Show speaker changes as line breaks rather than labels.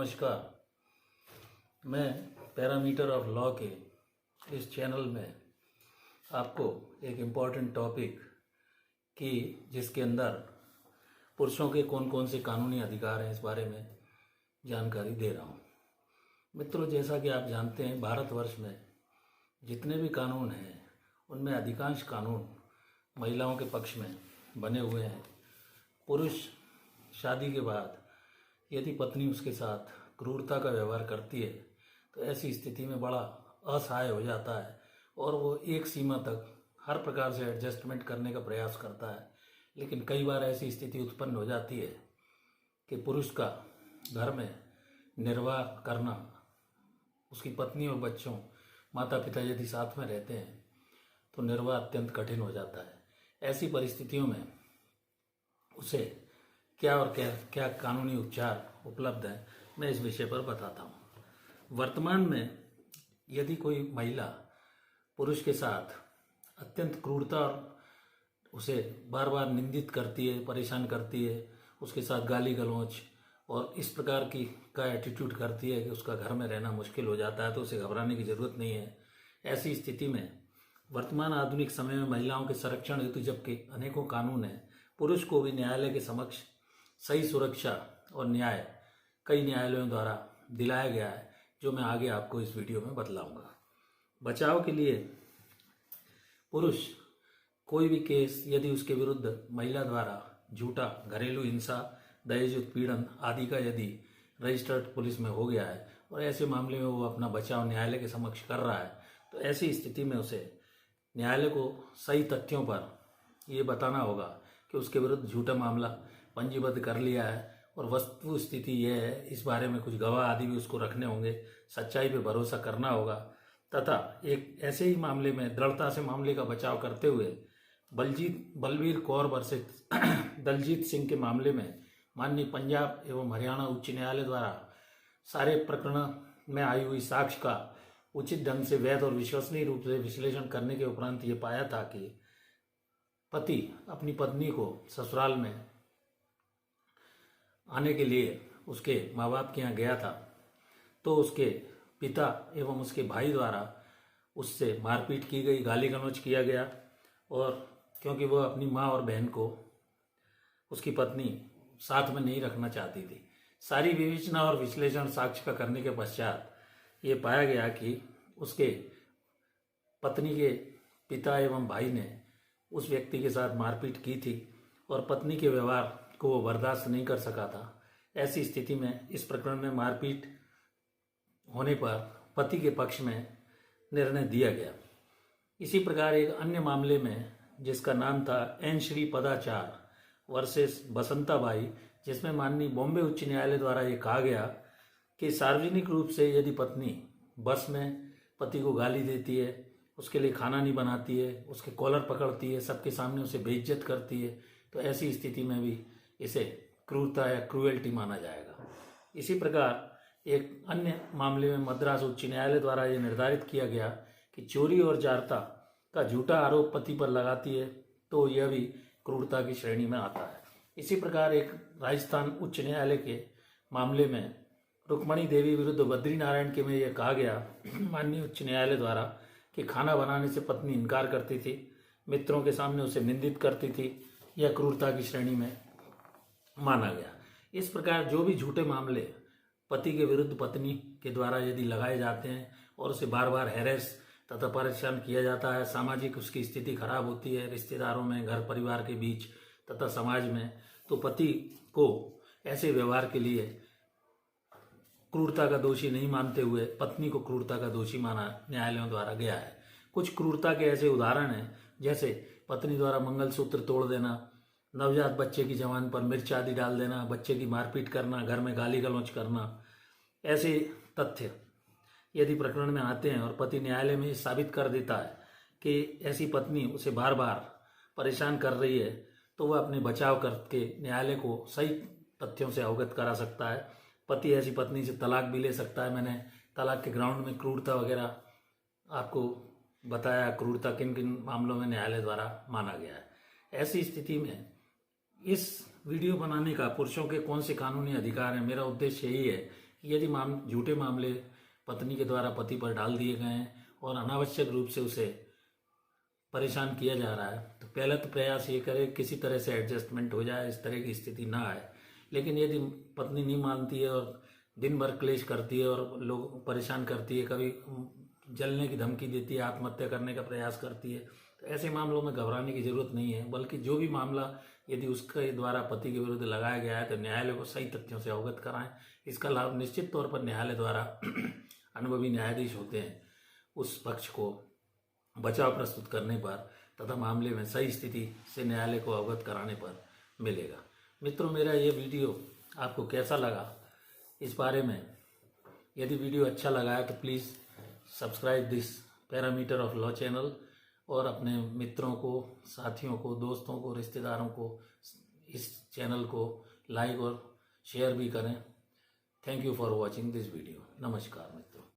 नमस्कार। मैं parameter of law के इस चैनल में आपको एक इम्पॉर्टेंट टॉपिक की जिसके अंदर पुरुषों के कौन कौन से कानूनी अधिकार हैं इस बारे में जानकारी दे रहा हूँ। मित्रों, जैसा कि आप जानते हैं, भारतवर्ष में जितने भी कानून हैं उनमें अधिकांश कानून महिलाओं के पक्ष में बने हुए हैं। पुरुष शादी के बाद यदि पत्नी उसके साथ क्रूरता का व्यवहार करती है तो ऐसी स्थिति में बड़ा असहाय हो जाता है और वो एक सीमा तक हर प्रकार से एडजस्टमेंट करने का प्रयास करता है। लेकिन कई बार ऐसी स्थिति उत्पन्न हो जाती है कि पुरुष का घर में निर्वाह करना, उसकी पत्नी और बच्चों, माता पिता यदि साथ में रहते हैं तो निर्वाह अत्यंत कठिन हो जाता है। ऐसी परिस्थितियों में उसे क्या और क्या कानूनी उपचार उपलब्ध है, मैं इस विषय पर बताता हूँ। वर्तमान में यदि कोई महिला पुरुष के साथ अत्यंत क्रूरता और उसे बार बार निंदित करती है, परेशान करती है, उसके साथ गाली गलौज और इस प्रकार की एटीट्यूड करती है कि उसका घर में रहना मुश्किल हो जाता है, तो उसे घबराने की ज़रूरत नहीं है। ऐसी स्थिति में वर्तमान आधुनिक समय में महिलाओं के संरक्षण हेतु जबकि अनेकों कानून हैं, पुरुष को भी न्यायालय के समक्ष सही सुरक्षा और न्याय कई न्यायालयों द्वारा दिलाया गया है, जो मैं आगे आपको इस वीडियो में बतलाऊंगा। बचाव के लिए पुरुष कोई भी केस यदि उसके विरुद्ध महिला द्वारा झूठा घरेलू हिंसा, दहेज उत्पीड़न आदि का यदि रजिस्टर्ड पुलिस में हो गया है और ऐसे मामले में वो अपना बचाव न्यायालय के समक्ष कर रहा है, तो ऐसी स्थिति में उसे न्यायालय को सही तथ्यों पर ये बताना होगा कि उसके विरुद्ध झूठा मामला पंजीबद्ध कर लिया है और वस्तु स्थिति यह है, इस बारे में कुछ गवाह आदि भी उसको रखने होंगे, सच्चाई पे भरोसा करना होगा तथा एक ऐसे ही मामले में दृढ़ता से मामले का बचाव करते हुए बलवीर कौर वर्सेस दलजीत सिंह के मामले में माननीय पंजाब एवं हरियाणा उच्च न्यायालय द्वारा सारे प्रकरण में आई हुई साक्ष्य का उचित ढंग से वैध और विश्वसनीय रूप से विश्लेषण करने के उपरांत ये पाया था कि पति अपनी पत्नी को ससुराल में आने के लिए उसके माँ बाप के यहाँ गया था, तो उसके पिता एवं उसके भाई द्वारा उससे मारपीट की गई, गाली गलौज किया गया। और क्योंकि वह अपनी माँ और बहन को उसकी पत्नी साथ में नहीं रखना चाहती थी, सारी विवेचना और विश्लेषण साक्ष्य का करने के पश्चात ये पाया गया कि उसके पत्नी के पिता एवं भाई ने उस व्यक्ति के साथ मारपीट की थी और पत्नी के व्यवहार को वो बर्दाश्त नहीं कर सका था। ऐसी स्थिति में इस प्रकरण में मारपीट होने पर पति के पक्ष में निर्णय दिया गया। इसी प्रकार एक अन्य मामले में जिसका नाम था एन श्री पदाचार वर्सेस बसंताबाई, जिसमें माननीय बॉम्बे उच्च न्यायालय द्वारा ये कहा गया कि सार्वजनिक रूप से यदि पत्नी बस में पति को गाली देती है, उसके लिए खाना नहीं बनाती है, उसके कॉलर पकड़ती है, सबके सामने उसे बेइज्जत करती है, तो ऐसी स्थिति में भी इसे क्रूरता या क्रूएल्टी माना जाएगा। इसी प्रकार एक अन्य मामले में मद्रास उच्च न्यायालय द्वारा यह निर्धारित किया गया कि चोरी और जारता का झूठा आरोप पति पर लगाती है तो यह भी क्रूरता की श्रेणी में आता है। इसी प्रकार एक राजस्थान उच्च न्यायालय के मामले में रुक्मणी देवी विरुद्ध बद्री नारायण के में यह कहा गया माननीय उच्च न्यायालय द्वारा कि खाना बनाने से पत्नी इनकार करती थी, मित्रों के सामने उसे निंदित करती थी, यह क्रूरता की श्रेणी में माना गया। इस प्रकार जो भी झूठे मामले पति के विरुद्ध पत्नी के द्वारा यदि लगाए जाते हैं और उसे बार बार हैरेस तथा परेशान किया जाता है, सामाजिक उसकी स्थिति खराब होती है, रिश्तेदारों में, घर परिवार के बीच तथा समाज में, तो पति को ऐसे व्यवहार के लिए क्रूरता का दोषी नहीं मानते हुए पत्नी को क्रूरता का दोषी माना न्यायालयों द्वारा गया है। कुछ क्रूरता के ऐसे उदाहरण हैं, जैसे पत्नी द्वारा मंगलसूत्र तोड़ देना, नवजात बच्चे की जवान पर मिर्च आदि डाल देना, बच्चे की मारपीट करना, घर में गाली गलौज करना। ऐसे तथ्य यदि प्रकरण में आते हैं और पति न्यायालय में साबित कर देता है कि ऐसी पत्नी उसे बार बार परेशान कर रही है, तो वह अपने बचाव करके न्यायालय को सही तथ्यों से अवगत करा सकता है। पति ऐसी पत्नी से तलाक भी ले सकता है। मैंने तलाक के ग्राउंड में क्रूरता वगैरह आपको बताया, क्रूरता किन किन मामलों में न्यायालय द्वारा माना गया है। ऐसी स्थिति में इस वीडियो बनाने का पुरुषों के कौन से कानूनी अधिकार हैं, मेरा उद्देश्य यही है यदि झूठे मामले पत्नी के द्वारा पति पर डाल दिए गए हैं और अनावश्यक रूप से उसे परेशान किया जा रहा है, तो पहला तो प्रयास ये करे किसी तरह से एडजस्टमेंट हो जाए, इस तरह की स्थिति ना आए। लेकिन यदि पत्नी नहीं मानती है और दिन भर क्लेश करती है और लोग परेशान करती है, कभी जलने की धमकी देती है, आत्महत्या करने का प्रयास करती है, तो ऐसे मामलों में घबराने की जरूरत नहीं है। बल्कि जो भी मामला यदि उसके द्वारा पति के विरुद्ध लगाया गया है तो न्यायालय को सही तथ्यों से अवगत कराएं। इसका लाभ निश्चित तौर पर न्यायालय द्वारा अनुभवी न्यायाधीश होते हैं, उस पक्ष को बचाव प्रस्तुत करने पर तथा मामले में सही स्थिति से न्यायालय को अवगत कराने पर मिलेगा। मित्रों, मेरा ये वीडियो आपको कैसा लगा, इस बारे में यदि वीडियो अच्छा लगा है तो please subscribe this parameter of law channel और अपने मित्रों को, साथियों को, दोस्तों को, रिश्तेदारों को इस चैनल को लाइक और शेयर भी करें। Thank you for watching this video. नमस्कार मित्रों।